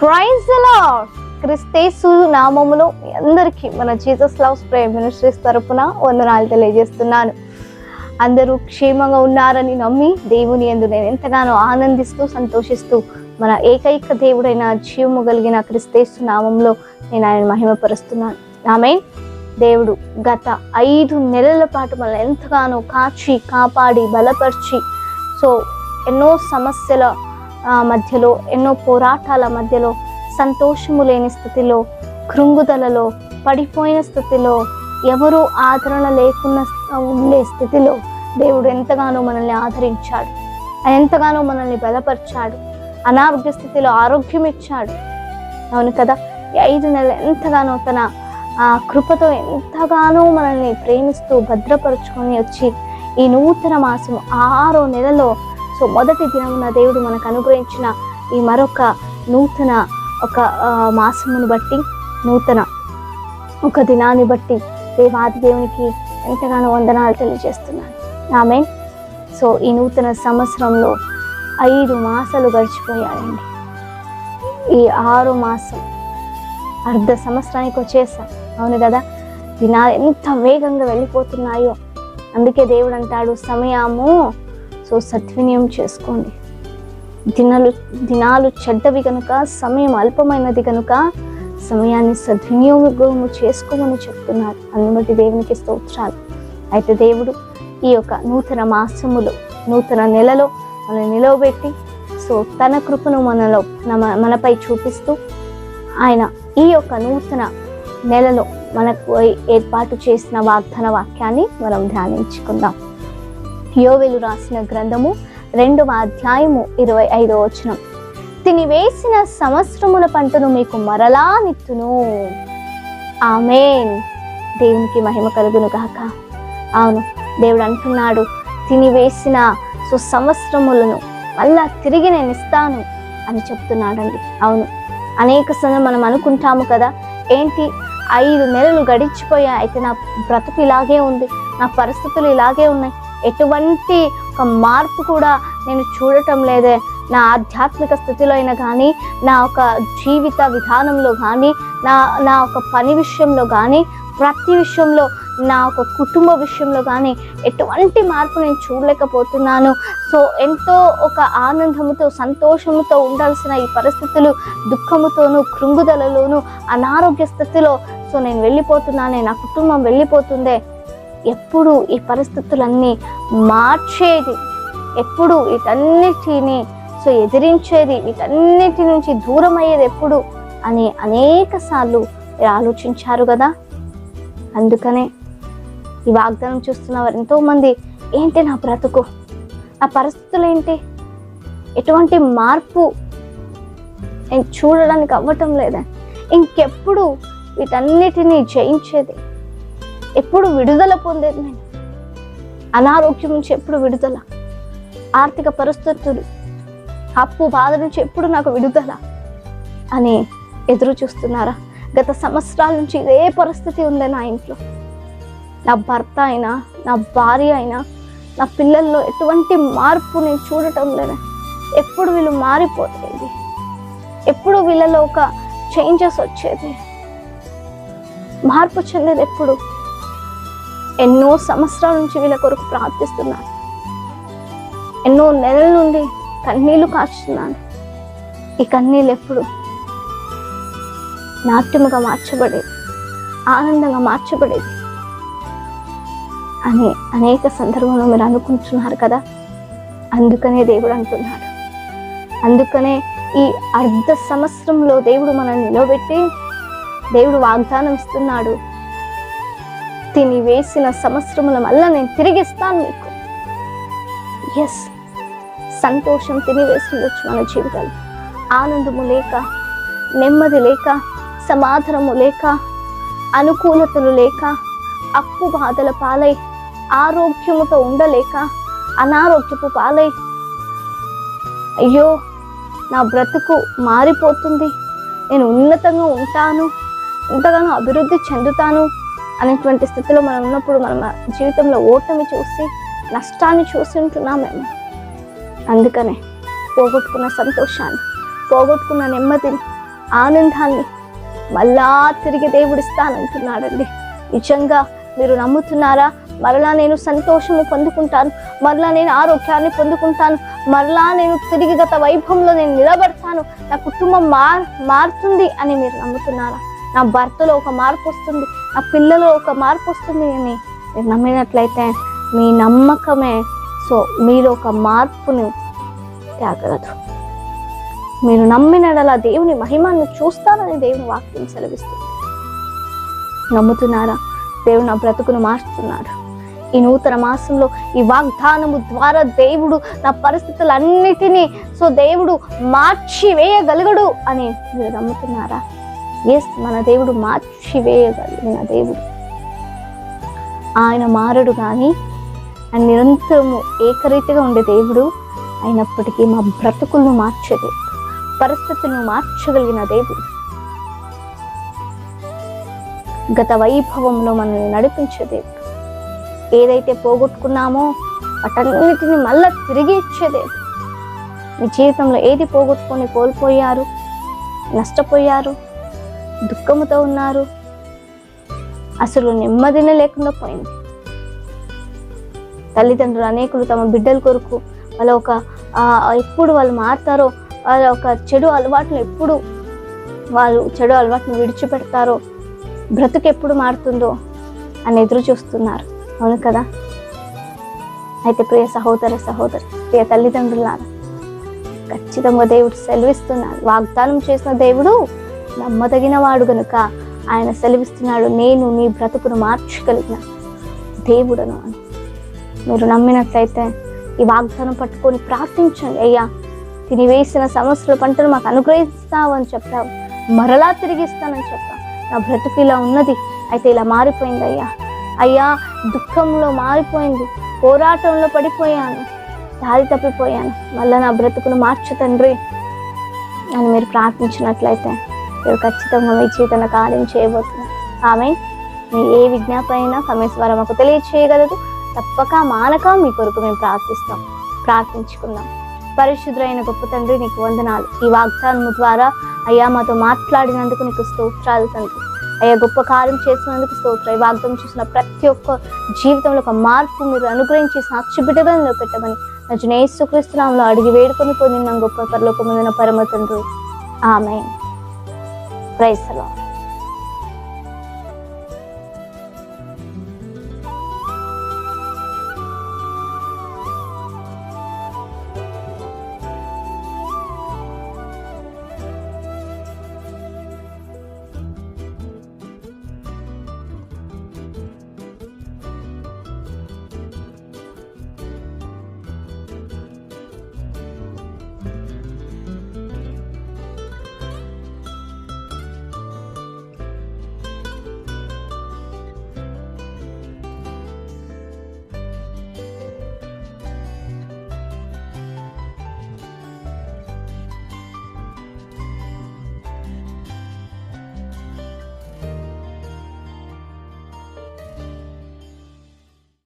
Praise the lord. క్రీస్తు నామములో మీ అందరికీ మన జీసస్ లవ్స్ ప్రేయర్ మినిస్ట్రీస్ తరపున వందనాలు తెలియజేస్తున్నాను. అందరూ క్షేమంగా ఉన్నారని నమ్మి దేవుని యందు నేను ఎంతగానో ఆనందిస్తూ సంతోషిస్తూ మన ఏకైక దేవుడైన జీవము కలిగిన క్రీస్తు నామంలో నేను ఆయన మహిమపరుస్తున్నాను. ఆమేన్. దేవుడు గత 5 నెలల పాటు మనల్ని ఎంతగానో కాచి కాపాడి బలపరిచి ఎన్నో సమస్యల మధ్యలో, ఎన్నో పోరాటాల మధ్యలో, సంతోషము లేని స్థితిలో, కృంగుదలలో, పడిపోయిన స్థితిలో, ఎవరూ ఆదరణ లేకుండా ఉండే స్థితిలో దేవుడు ఎంతగానో మనల్ని ఆదరించాడు. ఆయన ఎంతగానో మనల్ని బలపరిచాడు. అనారోగ్య స్థితిలో ఆరోగ్యం ఇచ్చాడు. అవును కదా. ఈ 5 నెలలు ఎంతగానో తన కృపతో ఎంతగానో మనల్ని ప్రేమిస్తూ భద్రపరుచుకొని వచ్చి ఈ నూతన మాసం 6వ నెలలో మొదటి దినమున దేవుడు మనకు అనుగ్రహించిన ఈ మరొక నూతన ఒక మాసమును బట్టి, నూతన ఒక దినాన్ని బట్టి దేవాది దేవునికి ఎంతగానో వందనాలు తెలియజేస్తున్నాను. ఆమేన్. ఈ నూతన సంవత్సరంలో 5 మాసాలు గడిచిపోయాయండి. ఈ 6వ మాసం అర్ధ సంవత్సరానికి వచ్చేసాం. అవును కదా. దినాలు ఎంత వేగంగా వెళ్ళిపోతున్నాయో. అందుకే దేవుడు అంటాడు, సమయము సద్వినియోగం చేసుకోండి. దినాలు చెడ్డవి కనుక, సమయం అల్పమైనది కనుక సమయాన్ని సద్వినియోగము చేసుకోమని చెప్తున్నారు. అందుని బట్టి దేవునికి స్తోత్రాలు. అయితే దేవుడు ఈ యొక్క నూతన మాసములో, నూతన నెలలో మనల్ని నిలవబెట్టి తన కృపను మనపై చూపిస్తూ ఆయన ఈ యొక్క నూతన నెలలో మనకు ఏర్పాటు చేసిన వాగ్దాన వాక్యాన్ని మనం ధ్యానించుకుందాం. యోవేలు రాసిన గ్రంథము 2వ అధ్యాయము 25వ వచనం. తినివేసిన సంవత్సరముల పంటను మీకు మరలా నిత్తును. ఆమేన్. దేవునికి మహిమ కలుగును గాక. అవును, దేవుడు అంటున్నాడు, తినివేసిన సంవత్సరములను మళ్ళా తిరిగి నేను ఇస్తాను అని చెప్తున్నాడండి. అవును, అనేక సార్లు మనం అనుకుంటాము కదా, ఏంటి 5 నెలలు గడిచిపోయా, అయితే నా బ్రతుకు ఇలాగే ఉంది, నా పరిస్థితులు ఇలాగే ఉన్నాయి, ఎటువంటి ఒక మార్పు కూడా నేను చూడటం లేదే, నా ఆధ్యాత్మిక స్థితిలో అయినా కానీ, నా ఒక జీవిత విధానంలో కానీ, నా ఒక పని విషయంలో కానీ, ప్రతి విషయంలో, నా ఒక కుటుంబ విషయంలో కానీ ఎటువంటి మార్పు నేను చూడలేకపోతున్నాను. ఎంతో ఒక ఆనందముతో, సంతోషముతో ఉండాల్సిన ఈ పరిస్థితులు దుఃఖముతోనూ, కృంగుదలలోనూ, అనారోగ్య స్థితిలో నేను వెళ్ళిపోతున్నానే, నా కుటుంబం వెళ్ళిపోతుందే. ఎప్పుడు ఈ పరిస్థితులన్నీ మార్చేది, ఎప్పుడు వీటన్నిటిని ఎదిరించేది, వీటన్నిటి నుంచి దూరం అయ్యేది ఎప్పుడు అని అనేక సార్లు ఆలోచించారు కదా. అందుకనే ఈ వాగ్దానం చూస్తున్న వారు ఎంతోమంది, ఏంటి నా బ్రతుకు, నా పరిస్థితులు ఏంటి, ఎటువంటి మార్పు నేను చూడడానికి అవ్వటం లేదా, ఇంకెప్పుడు వీటన్నిటినీ జయించేది, ఎప్పుడు విడుదల పొందేది, నేను అనారోగ్యం నుంచి ఎప్పుడు విడుదల, ఆర్థిక పరిస్థితులు, అప్పు బాధ నుంచి ఎప్పుడు నాకు విడుదల అని ఎదురు చూస్తున్నారా? గత సంవత్సరాల నుంచి ఇదే పరిస్థితి ఉంది నా ఇంట్లో. నా భర్త అయినా, నా భార్య అయినా, నా పిల్లల్లో ఎటువంటి మార్పు నేను చూడటం లేదా. ఎప్పుడు వీళ్ళు మారిపోతుంది, ఎప్పుడు వీళ్ళలో ఒక చేంజెస్ వచ్చేది, మార్పు చెందేది ఎప్పుడు. ఎన్నో సంవత్సరాల నుంచి వీళ్ళ కొరకు ప్రార్థిస్తున్నాను, ఎన్నో నెలల నుండి కన్నీళ్లు కాచుతున్నాను. ఈ కన్నీళ్ళు ఎప్పుడు నాట్యముగా మార్చబడేది, ఆనందంగా మార్చబడేది అని అనేక సందర్భంలో మీరు అనుకుంటున్నారు కదా. అందుకనే దేవుడు అంటున్నాడు, అందుకనే ఈ అర్ధ సంవత్సరంలో దేవుడు మనల్ని నిలబెట్టి దేవుడు వాగ్దానం ఇస్తున్నాడు, తినివేసిన సంవత్సరముల వల్ల నేను తిరిగిస్తాను మీకు. ఎస్, సంతోషం తినివేస్తుండొచ్చు మన జీవితాలు. ఆనందము లేక, నెమ్మది లేక, సమాధానము లేక, అనుకూలతలు లేక, అప్పు బాధల పాలై, ఆరోగ్యముతో ఉండలేక, అనారోగ్యపు పాలై, అయ్యో నా బ్రతుకు మారిపోతుంది, నేను ఉన్నతంగా ఉంటాను, ఎంతగానో అభివృద్ధి చెందుతాను అనేటువంటి స్థితిలో మనం ఉన్నప్పుడు మన జీవితంలో ఓటమి చూసి, నష్టాన్ని చూసి ఉంటున్నామేమో. అందుకనే పోగొట్టుకున్న సంతోషాన్ని, పోగొట్టుకున్న నెమ్మదిని, ఆనందాన్ని మళ్ళా తిరిగి దేవుడు ఇస్తానంటున్నాడండి. నిజంగా మీరు నమ్ముతున్నారా? మరలా నేను సంతోషము పొందుకుంటాను, మరలా నేను ఆరోగ్యాన్ని పొందుకుంటాను, మరలా నేను తిరిగి గత వైభవంలో నేను నిలబడతాను, నా కుటుంబం మారుతుంది అని మీరు నమ్ముతున్నారా? నా భర్తలో ఒక మార్పు వస్తుంది, నా పిల్లలో ఒక మార్పు వస్తుంది అని మీరు నమ్మినట్లయితే మీ నమ్మకమే మీలో ఒక మార్పుని తేగలదు. మీరు నమ్మినలా దేవుని మహిమను చూస్తానని దేవుని వాక్యం సెలవిస్తుంది. నమ్ముతున్నారా? దేవుడు నా బ్రతుకును మార్చుతున్నాడు. ఈ నూతన మాసంలో ఈ వాగ్దానము ద్వారా దేవుడు నా పరిస్థితులన్నిటినీ దేవుడు మార్చి వేయగలగడు అని మీరు నమ్ముతున్నారా? మన దేవుడు మార్చి వేయగలిగిన దేవుడు. ఆయన మారడు కానీ ఆయన నిరంతరము ఏకరీతిగా ఉండే దేవుడు అయినప్పటికీ మా బ్రతుకులను మార్చే దేవుడు, పరిస్థితులను మార్చగలిగిన దేవుడు, గత వైభవంలో మనల్ని నడిపించే దేవుడు. ఏదైతే పోగొట్టుకున్నామో వాటన్నిటిని మళ్ళా తిరిగి ఇచ్చే దేవుడు. మీ జీవితంలో ఏది పోగొట్టుకొని కోల్పోయారు, నష్టపోయారు, దుఃఖముతో ఉన్నారు, అసలు నెమ్మదినే లేకుండా పోయింది. తల్లిదండ్రులు అనేకులు తమ బిడ్డల కొరకు ఎప్పుడు వాళ్ళు మారుతారో, వాళ్ళ ఒక చెడు అలవాటును ఎప్పుడు వాళ్ళు చెడు అలవాటును విడిచిపెడతారో, బ్రతుకు ఎప్పుడు మారుతుందో అని ఎదురు చూస్తున్నారు. అవును కదా? అయితే ప్రియ సహోదరి, ప్రియ తల్లిదండ్రులారా, ఖచ్చితంగా దేవుడు సెలవిస్తున్నాడు. వాగ్దానం చేసిన దేవుడు నమ్మదగిన వాడు గనుక ఆయన సెలవిస్తున్నాడు, నేను నీ బ్రతుకును మార్చగలిగిన దేవుడను అని. మీరు నమ్మినట్లయితే ఈ వాగ్దానం పట్టుకొని ప్రార్థించండి. అయ్యా, తినివేసిన సంవత్సరాల పంటను మాకు అనుగ్రహిస్తావు అని చెప్పావు, మరలా తిరిగి ఇస్తానని చెప్పావు. నా బ్రతుకు ఇలా ఉన్నది, అయితే ఇలా మారిపోయింది అయ్యా, దుఃఖంలో మారిపోయింది, పోరాటంలో పడిపోయాను, దారి తప్పిపోయాను, మళ్ళీ నా బ్రతుకును మార్చు తండ్రి అని మీరు ప్రార్థించినట్లయితే మీరు ఖచ్చితంగా మీ జీవితంలో కార్యం చేయబోతున్నారు. ఆమె మీ ఏ విజ్ఞాపన అయినా కమెంట్స్ ద్వారా మాకు తెలియచేయగలరు. తప్పక మానక మీ కొరకు మేము ప్రార్థించుకుందాం. పరిశుద్ధులైన గొప్ప తండ్రి, నీకు వందనాలు. ఈ వాగ్దానము ద్వారా అయ్యా మాతో మాట్లాడినందుకు నీకు స్తోత్రాలు తండ్రి. అయ్యా, గొప్ప కార్యం చేసినందుకు స్తోత్రం. ఈ వాగ్దానం చేసిన ప్రతి ఒక్క జీవితంలో ఒక మార్పు మీరు అనుగ్రహించి సాక్షి బిడ్డలను పెట్టమని యేసుక్రీస్తు నామములో అడిగి వేడుకొని పొందిన గొప్ప పరలోకమున పరమ తండ్రి. ఆమేన్. Praise the lord.